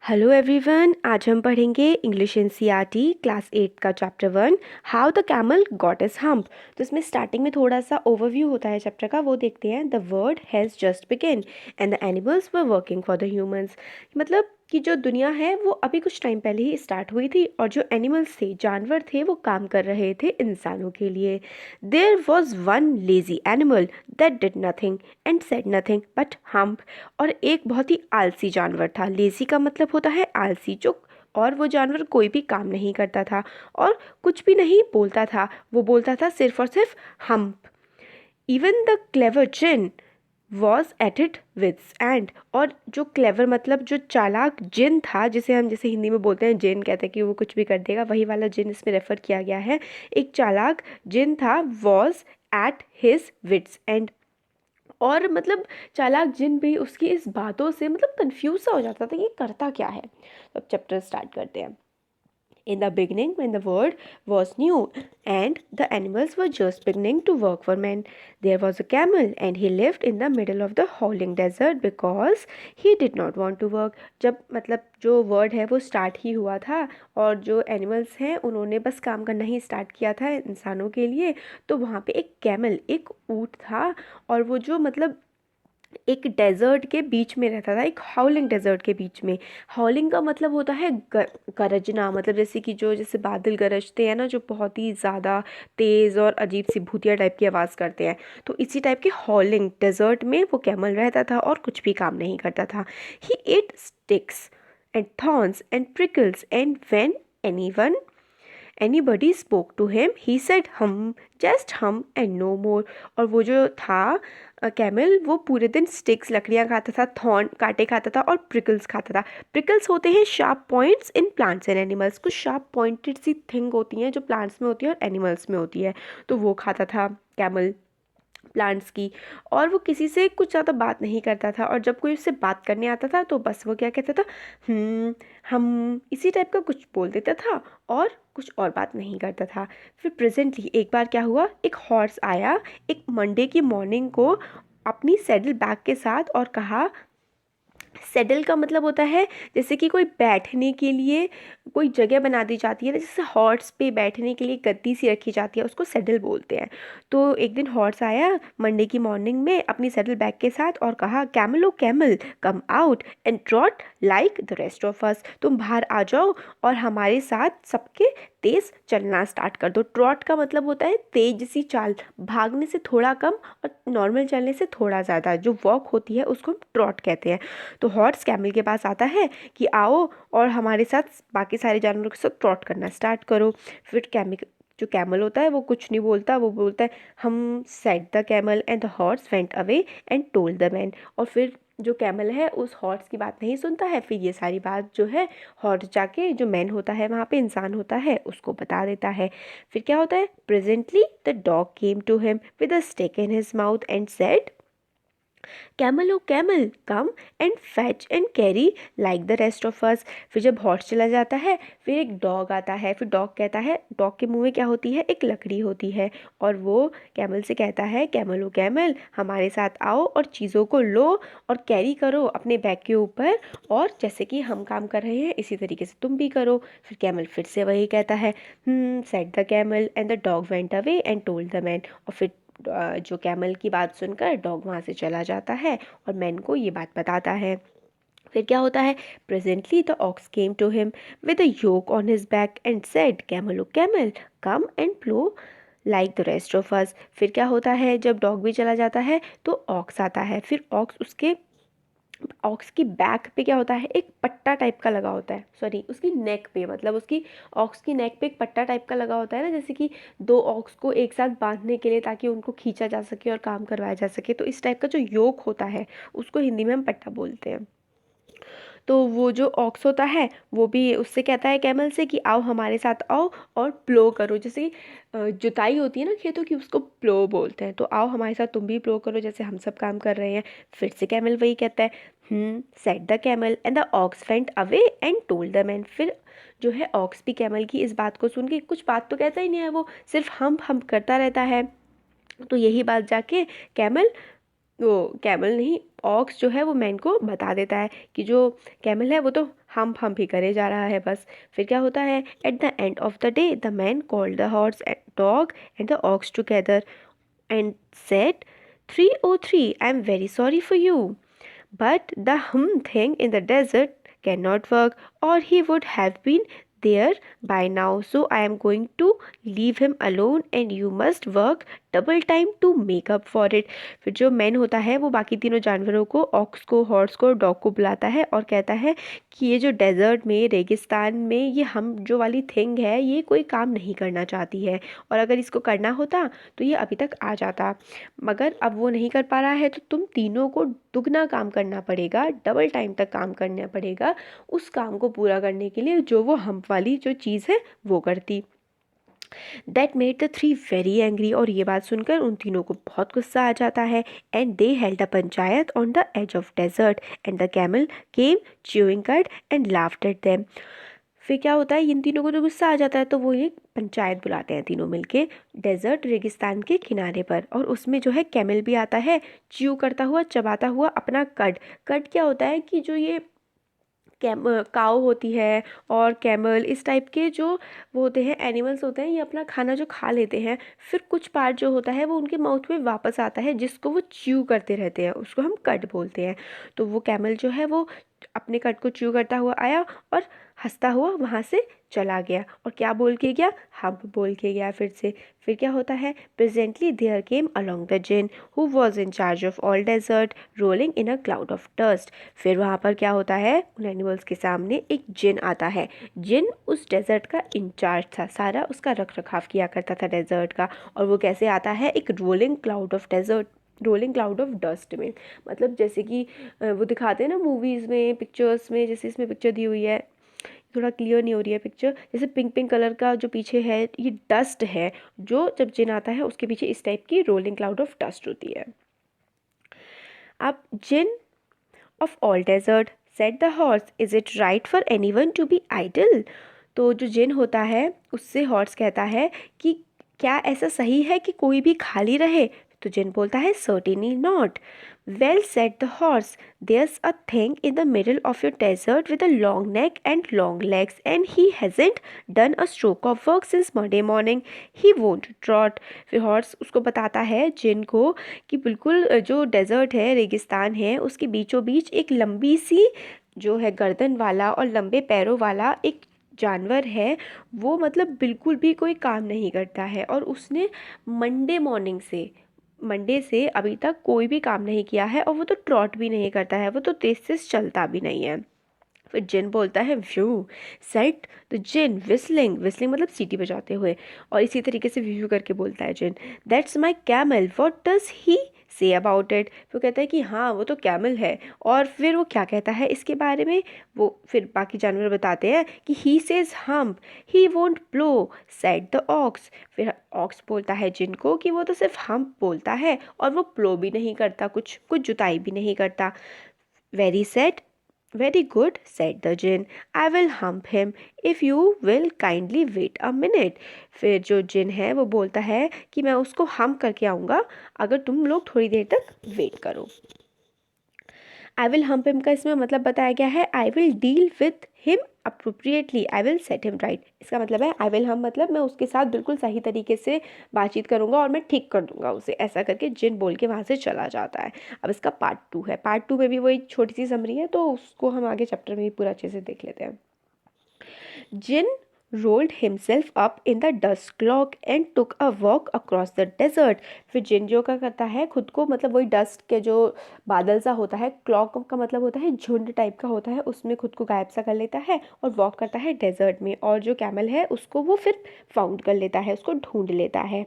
Hello everyone, आज हम पढ़ेंगे इंग्लिश एनसीईआरटी क्लास 8 का chapter 1 how the camel got is hump. तो इसमें स्टार्टिंग में थोड़ा सा ओवरव्यू होता है चैप्टर का, वो देखते हैं। The world has just begin and the animals were working for the humans. मतलब कि जो दुनिया है वो अभी कुछ टाइम पहले ही स्टार्ट हुई थी और जो एनिमल्स थे, जानवर थे, वो काम कर रहे थे इंसानों के लिए। There was one lazy animal that did nothing and said nothing but hump. और एक बहुत ही आलसी जानवर था। लेजी का मतलब होता है आलसी, जो और वो जानवर कोई भी काम नहीं करता था और कुछ भी नहीं बोलता था। वो बोलता था सिर्फ और सिर्फ humph. Even the clever djinn was at it wits end. और जो क्लेवर मतलब जो चालाक जिन था, जिसे हम जैसे हिंदी में बोलते हैं जिन, कहते हैं कि वो कुछ भी कर देगा, वही वाला जिन इसमें रेफर किया गया है। एक चालाक जिन था, was at his wits end. और मतलब चालाक जिन भी उसकी इस बातों से मतलब कंफ्यूज सा हो जाता था कि ये करता क्या है। तो अब चैप्टर स्टार्ट करते हैं। In the beginning, when the world was new and the animals were just beginning to work for men, there was a camel and he lived in the middle of the howling desert because he did not want to work. जब मतलब जो word है वो start ही हुआ था और जो animals हैं उन्होंने बस काम करना ही स्टार्ट किया था इंसानों के लिए, तो वहाँ पे एक कैमल, एक ऊँट था। और वो जो मतलब एक डेजर्ट के बीच में रहता था, एक हाउलिंग डेजर्ट के बीच में। हाउलिंग का मतलब होता है गरजना, मतलब जैसे कि जो जैसे बादल गरजते हैं ना, जो बहुत ही ज़्यादा तेज़ और अजीब सी भूतिया टाइप की आवाज़ करते हैं, तो इसी टाइप के हाउलिंग डेजर्ट में वो कैमल रहता था और कुछ भी काम नहीं करता था। He ate sticks and thorns and prickles and when anyone anybody spoke to him he said hum, just hum and no more। और वो जो था कैमल, वो पूरे दिन स्टिक्स, लकड़ियाँ खाता था, थॉर्न कांटे खाता था और प्रिकल्स खाता था। प्रिकल्स होते हैं sharp points in plants and animals. कुछ शार्प पॉइंटेड सी थिंग होती हैं जो प्लांट्स में होती है और एनिमल्स में होती है, तो वो खाता था कैमल प्लांट्स की। और वो किसी से कुछ ज़्यादा बात नहीं करता था और जब कोई उससे बात करने आता था तो बस वो क्या कहता था, हम, इसी टाइप का कुछ बोल देता था और कुछ और बात नहीं करता था। फिर प्रेजेंटली एक बार क्या हुआ, एक हॉर्स आया एक मंडे की मॉर्निंग को अपनी सैडल बैग के साथ और कहा, सेडल का मतलब होता है जैसे कि कोई बैठने के लिए कोई जगह बना दी जाती है ना, जैसे हॉर्स पे बैठने के लिए गद्दी सी रखी जाती है, उसको सेडल बोलते हैं। तो एक दिन हॉर्स आया मंडे की मॉर्निंग में अपनी सेडल बैग के साथ और कहा, camel O camel come out and trot like the rest of us. तुम बाहर आ जाओ और हमारे साथ सबके तेज चलना स्टार्ट कर दो। ट्रॉट का मतलब होता है तेज सी चाल, भागने से थोड़ा कम और नॉर्मल चलने से थोड़ा ज़्यादा जो वॉक होती है उसको हम ट्रॉट कहते हैं। तो हॉर्स कैमल के पास आता है कि आओ और हमारे साथ बाकी सारे जानवरों के साथ ट्रॉट करना स्टार्ट करो। फिर जो कैमल होता है वो कुछ नहीं बोलता, वो बोलता है हम, said the camel and the horse went away and told the man. और फिर जो कैमल है उस हॉर्स की बात नहीं सुनता है, फिर ये सारी बात जो है हॉर्स जाके जो मैन होता है वहाँ पे इंसान होता है उसको बता देता है। फिर क्या होता है, presently the dog came to him with a stick in his mouth and said, camel O camel come and fetch and carry like the rest of us. फिर जब हॉर्स चला जाता है फिर एक डॉग आता है, फिर डॉग कहता है, डॉग के मुंह में क्या होती है, एक लकड़ी होती है, और वो कैमल से कहता है, कैमल ओ कैमल हमारे साथ आओ और चीज़ों को लो और कैरी करो अपने बैग के ऊपर, और जैसे कि हम काम कर रहे हैं इसी तरीके से तुम भी करो। फिर कैमल फिर से वही कहता है, said the camel and the dog went away and told the man. और फिर जो कैमल की बात सुनकर डॉग वहाँ से चला जाता है और मैन को ये बात बताता है। फिर क्या होता है, presently the ox came to him with a yoke on his back and said, camel O camel come and plough like the rest of us. फिर क्या होता है, जब डॉग भी चला जाता है तो ऑक्स आता है। फिर ऑक्स उसके ऑक्स की बैक पे क्या होता है, एक पट्टा टाइप का लगा होता है, सॉरी उसकी नेक पे, मतलब उसकी ऑक्स की नेक पे एक पट्टा टाइप का लगा होता है ना, जैसे कि दो ऑक्स को एक साथ बांधने के लिए ताकि उनको खींचा जा सके और काम करवाया जा सके। तो इस टाइप का जो योक होता है उसको हिंदी में हम पट्टा बोलते हैं। तो वो जो ऑक्स होता है वो भी उससे कहता है कैमल से कि आओ हमारे साथ आओ और प्लो करो, जैसे जुताई होती है ना खेतों की, उसको प्लो बोलते हैं। तो आओ हमारे साथ तुम भी प्लो करो जैसे हम सब काम कर रहे हैं। फिर से कैमल वही कहता है, said the camel and the ox went away and told the man. फिर जो है ऑक्स भी कैमल की इस बात को सुन के कुछ बात तो कहता ही नहीं है, वो सिर्फ हम करता रहता है। तो यही बात जाके कैमल, वो कैमल नहीं, ऑक्स जो है वो मैन को बता देता है कि जो कैमल है वो तो हम्प ही करे जा रहा है बस। फिर क्या होता है, at the end of the day the man called the horse dog and the ox together and said, 303, I am very sorry for you. But the thing in the desert cannot work, or he would have been there by now. So I am going to leave him alone and you must work double time to make up for it. फिर जो man होता है वो बाकी तीनों जानवरों को, aux को, हॉर्स को, डॉग को बुलाता है और कहता है कि ये जो डेजर्ट में, रेगिस्तान में ये हम जो वाली थिंग है ये कोई काम नहीं करना चाहती है, और अगर इसको करना होता तो ये अभी तक आ जाता, मगर अब वो नहीं कर पा रहा है तो तुम तीनों को दुगना काम करना पड़ेगा, डबल टाइम तक काम करना पड़ेगा उस काम को पूरा करने के लिए जो वो हम्प वाली जो चीज़ है वो करती। That made the three very angry, और ये बात सुनकर उन तीनों को बहुत गुस्सा आ जाता है। And they held a panchayat on the edge of desert and the camel came chewing cud and laughed at them. फिर क्या होता है, इन तीनों को तो गुस्सा आ जाता है तो वो एक पंचायत बुलाते हैं तीनों मिलके डेजर्ट रेगिस्तान के किनारे पर, और उसमें जो है कैमल भी आता है च्यू करता हुआ, चबाता हुआ अपना कट। कट क्या होता है कि जो ये काऊ होती है और कैमल, इस टाइप के जो वो होते हैं एनिमल्स होते हैं, ये अपना खाना जो खा लेते हैं फिर कुछ पार्ट जो होता है वो उनके माउथ में वापस आता है जिसको वो च्यू करते रहते हैं, उसको हम कट बोलते हैं। तो वो कैमल जो है वो अपने कट को च्यू करता हुआ आया और हंसता हुआ वहाँ से चला गया, और क्या बोल के गया, हम्प बोल के गया फिर से। फिर क्या होता है, presently there came along the djinn who was in charge of all desert rolling in a cloud of dust. फिर वहाँ पर क्या होता है, उन एनिमल्स के सामने एक जिन आता है। जिन उस डेजर्ट का इंचार्ज था, सारा उसका रख रखाव किया करता था डेजर्ट का, और वो कैसे आता है, एक rolling cloud of desert, rolling cloud of dust में। मतलब जैसे कि वो दिखाते हैं ना मूवीज़ में, पिक्चर्स में, जैसे इसमें पिक्चर दी हुई है, थोड़ा क्लियर नहीं हो रही है पिक्चर, जैसे पिंक पिंक कलर का जो पीछे है ये डस्ट है, जो जब जिन आता है उसके पीछे इस टाइप की रोलिंग क्लाउड ऑफ डस्ट होती है। अब djinn of all desert said the horse, is it right for anyone to be idle. तो जो जिन होता है उससे हॉर्स कहता है कि क्या ऐसा सही है कि कोई भी खाली रहे। तो जिन बोलता है certainly not. Well said the horse, there's a thing in the middle of your desert with a long neck and long legs and he hasn't done a stroke of work since Monday morning. He won't trot. फिर horse उसको बताता है जिन को कि बिल्कुल जो desert है, रेगिस्तान है, उसके बीचों बीच एक लंबी सी जो है गर्दन वाला और लंबे पैरों वाला एक जानवर है, वो मतलब बिल्कुल भी कोई काम नहीं करता है, और उसने मंडे से अभी तक कोई भी काम नहीं किया है, और वो तो ट्रॉट भी नहीं करता है, वो तो तेज से चलता भी नहीं है। फिर जिन बोलता है whew set the djinn whistling, whistling मतलब सीटी बजाते हुए, और इसी तरीके से व्यू करके बोलता है djinn, that's my camel what does he say about it. वो कहता है कि हाँ वो तो कैमल है, और फिर वो क्या कहता है इसके बारे में, वो फिर बाकी जानवर बताते हैं कि he says hump he won't blow said the ox. फिर ऑक्स बोलता है जिन को कि वो तो सिर्फ हम्प बोलता है और वो प्लो भी नहीं करता, कुछ जुताई भी नहीं करता। Very said very good, said the jinn. I will hump him if you will kindly wait a minute. फिर जो जिन है वो बोलता है कि मैं उसको हम करके आऊँगा अगर तुम लोग थोड़ी देर तक वेट करो। आई विल हम्प हिम का इसमें मतलब बताया गया है, I will deal with him appropriately, I will set him right. इसका मतलब है आई विल हम मतलब मैं उसके साथ बिल्कुल सही तरीके से बातचीत करूंगा और मैं ठीक कर दूंगा उसे, ऐसा करके जिन बोल के वहाँ से चला जाता है। अब इसका पार्ट 2 है, पार्ट 2 में भी वो एक छोटी सी समरी है, तो उसको हम आगे चैप्टर में भी पूरा अच्छे से देख लेते हैं। जिन rolled himself up in the dust cloak and took a walk across the desert. फिर जिन जो का करता है खुद को, मतलब वही डस्ट के जो बादल सा होता है, क्लॉक का मतलब होता है झुंड टाइप का होता है, उसमें खुद को गायब सा कर लेता है और वॉक करता है डेजर्ट में, और जो कैमल है उसको वो फिर फाउंड कर लेता है, उसको ढूंढ लेता है।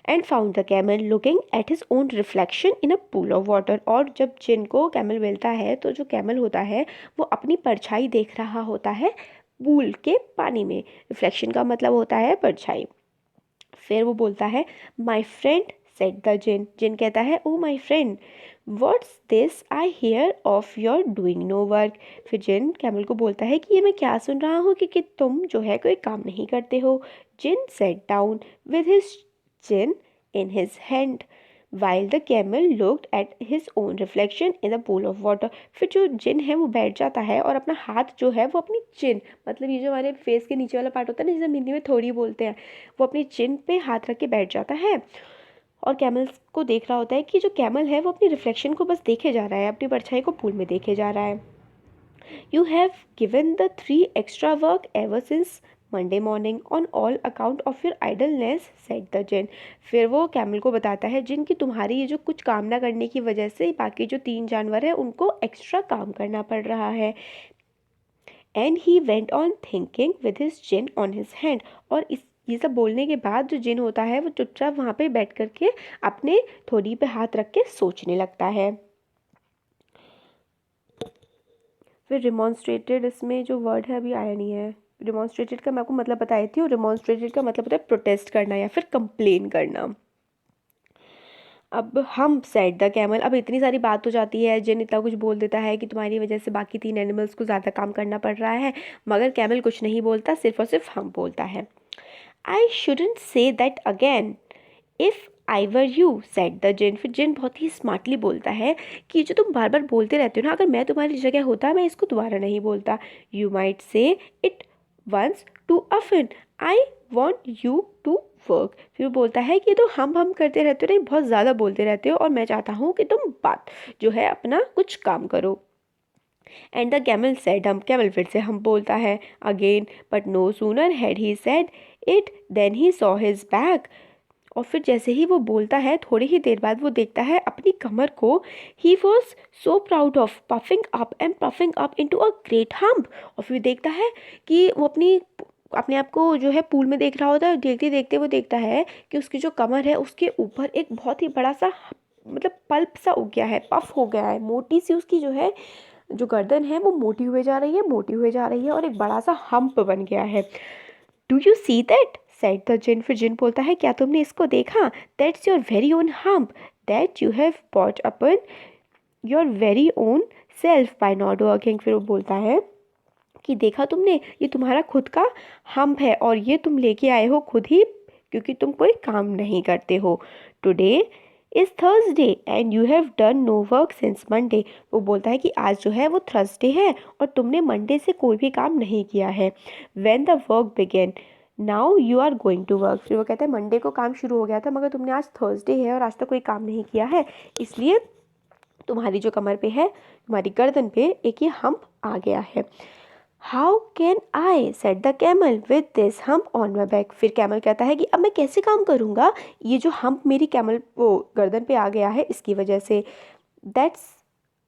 And found the camel looking at his own reflection in a pool of water. और जब जिन को कैमल मिलता है तो जो कैमल होता है वो अपनी परछाई देख रहा होता है पूल के पानी में। रिफ्लेक्शन का मतलब होता है परछाई। फिर वो बोलता है my friend said the djinn, djinn कहता है oh my friend what's this I hear of your doing no work. फिर जिन कैमल को बोलता है कि ये मैं क्या सुन रहा हूँ कि तुम जो है कोई काम नहीं करते हो। Djinn set down with his chin in his hand, while the camel looked at his own reflection in the pool of water. फिर जो जिन है वो बैठ जाता है और अपना हाथ जो है वो अपनी चिन, मतलब ये जो हमारे फेस के नीचे वाला पार्ट होता है ना, जिसे हिंदी में थोड़ी बोलते हैं, वो अपनी चिन पे हाथ रख के बैठ जाता है और कैमल को देख रहा होता है कि जो कैमल है वो अपनी रिफ्लेक्शन को बस देखे जा रहा है, अपनी परछाई को पूल में देखे जा रहा है। You have given the 3 extra work ever since Monday morning on all account of your idleness, said the jinn। फिर वो कैमल को बताता है जिन कि तुम्हारी ये जो कुछ काम ना करने की वजह से बाकी जो 3 जानवर हैं उनको एक्स्ट्रा काम करना पड़ रहा है। And he went on thinking with his chin on his hand। और इस ये सब बोलने के बाद जो जिन होता है वो चुपचाप वहाँ पे बैठ करके अपने थोड़ी पे हाथ रख के सोचने लगता है। फिर रिमॉन्स्ट्रेटेड, इसमें जो वर्ड है अभी आया नहीं है। रिमॉन्स्ट्रेटेड का मैं आपको मतलब बताई थी, और रिमॉन्स्ट्रेटेड का मतलब होता है प्रोटेस्ट करना या फिर कंप्लेन करना। अब हम सेड द कैमल, अब इतनी सारी बात हो जाती है, जिन इतना कुछ बोल देता है कि तुम्हारी वजह से बाकी 3 एनिमल्स को ज़्यादा काम करना पड़ रहा है, मगर कैमल कुछ नहीं बोलता, सिर्फ और सिर्फ हम बोलता है। I shouldn't say that again if I were you, said the djinn. फिर जिन बहुत ही स्मार्टली बोलता है कि जो तुम बार बार बोलते रहते हो ना, अगर मैं तुम्हारी जगह होता मैं इसको दोबारा नहीं बोलता। You might say it once too often, I want you to work. फिर वो बोलता है कि तो हम करते रहते हो, नहीं बहुत ज़्यादा बोलते रहते हो, और मैं चाहता हूँ कि तुम बात जो है अपना कुछ काम करो। And the camel said, humph camel फिर से हम बोलता है again, but no sooner had he said it than he saw his back. और फिर जैसे ही वो बोलता है थोड़ी ही देर बाद वो देखता है अपनी कमर को। He was so proud of puffing up into a great hump. और फिर देखता है कि वो अपने आप को जो है पूल में देख रहा होता है, देखते देखते वो देखता है कि उसकी जो कमर है उसके ऊपर एक बहुत ही बड़ा सा मतलब पल्प सा उग गया है, पफ हो गया है, मोटी सी उसकी जो है जो गर्दन है वो मोटी हुए जा रही है, मोटी हुए जा रही है, और एक बड़ा सा हम्प बन गया है। Do you see that, said the djinn. फिर जिन बोलता है क्या तुमने इसको देखा? That's your very own hump that you have bought upon your very own self by not working. फिर वो बोलता है कि देखा तुमने, ये तुम्हारा खुद का हम्प है और ये तुम लेके आए हो खुद ही, क्योंकि तुम कोई काम नहीं करते हो। Today is Thursday and you have done no work since Monday. वो बोलता है कि आज जो है वो थर्सडे है और तुमने मंडे से कोई भी काम नहीं किया है। When the work began now you are going to work. फिर वो कहता है मंडे को काम शुरू हो गया था, मगर तुमने आज थर्सडे है और आज तक कोई काम नहीं किया है, इसलिए तुम्हारी जो कमर पे है, तुम्हारी गर्दन पे एक ये हम्प आ गया है। How can I, said the camel, with this hump on my back. फिर कैमल कहता है कि अब मैं कैसे काम करूँगा, ये जो हम्प मेरी कैमल वो गर्दन पे आ गया है इसकी वजह से। That's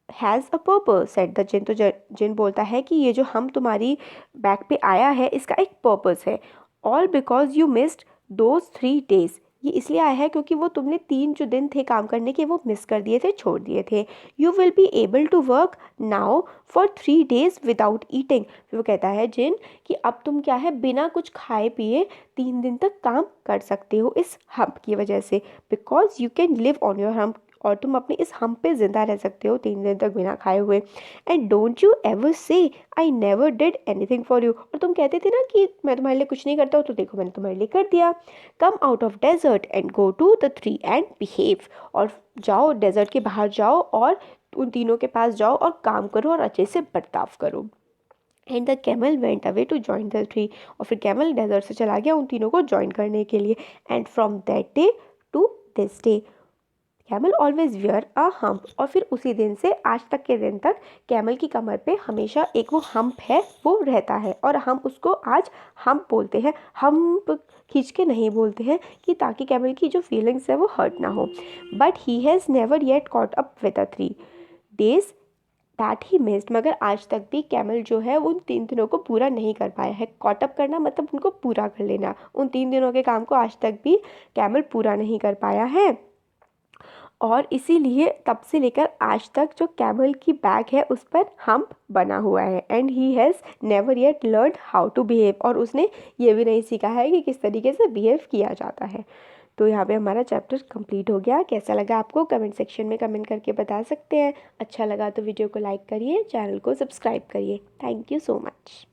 has a purpose, said the djinn. तो जिन बोलता है कि ये जो हम्प तुम्हारी बैक पे आया है इसका एक पर्पस है। All because you missed those 3 days, ये इसलिए आया है क्योंकि वो तुमने 3 जो दिन थे काम करने के वो मिस कर दिए थे, छोड़ दिए थे। You will be able to work now for 3 days without eating. फिर वो कहता है जिन कि अब तुम क्या है बिना कुछ खाए पिए 3 दिन तक काम कर सकते हो इस हम्प की वजह से। Because you can live on your hump, और तुम अपने इस हम्प पे ज़िंदा रह सकते हो 3 दिन तक बिना खाए हुए। एंड डोंट यू एवर से I never did anything for you. और तुम कहते थे ना कि मैं तुम्हारे लिए कुछ नहीं करता हूँ, तो देखो मैंने तुम्हारे लिए कर दिया। Come out of desert and go to the tree and behave. और जाओ डेजर्ट के बाहर जाओ और उन तीनों के पास जाओ और काम करो और अच्छे से बर्ताव करो। And the camel went away to join the tree. और फिर कैमल डेजर्ट से चला गया उन तीनों को ज्वाइन करने के लिए। And from that day to this day camel always wear a hump. और फिर उसी दिन से आज तक के दिन तक कैमल की कमर पे हमेशा एक वो हम्प है वो रहता है, और हम उसको आज हम्प बोलते हैं। हम्प खींच के नहीं बोलते हैं कि ताकि कैमल की जो फीलिंग्स है वो हर्ट ना हो। But he has never yet caught up with the 3 days that he missed. मगर आज तक भी कैमल जो है उन 3 दिनों को पूरा नहीं कर पाया है। कॉट अप करना मतलब उनको पूरा कर लेना, उन 3 दिनों के काम को आज तक भी कैमल पूरा नहीं कर पाया है। और इसीलिए तब से लेकर आज तक जो कैमल की बैक है उस पर हम्प बना हुआ है। And he has never yet learn how to behave, और उसने ये भी नहीं सीखा है कि किस तरीके से बिहेव किया जाता है। तो यहाँ पे हमारा चैप्टर कंप्लीट हो गया। कैसा लगा आपको कमेंट सेक्शन में कमेंट करके बता सकते हैं। अच्छा लगा तो वीडियो को लाइक करिए, चैनल को सब्सक्राइब करिए। Thank you so much.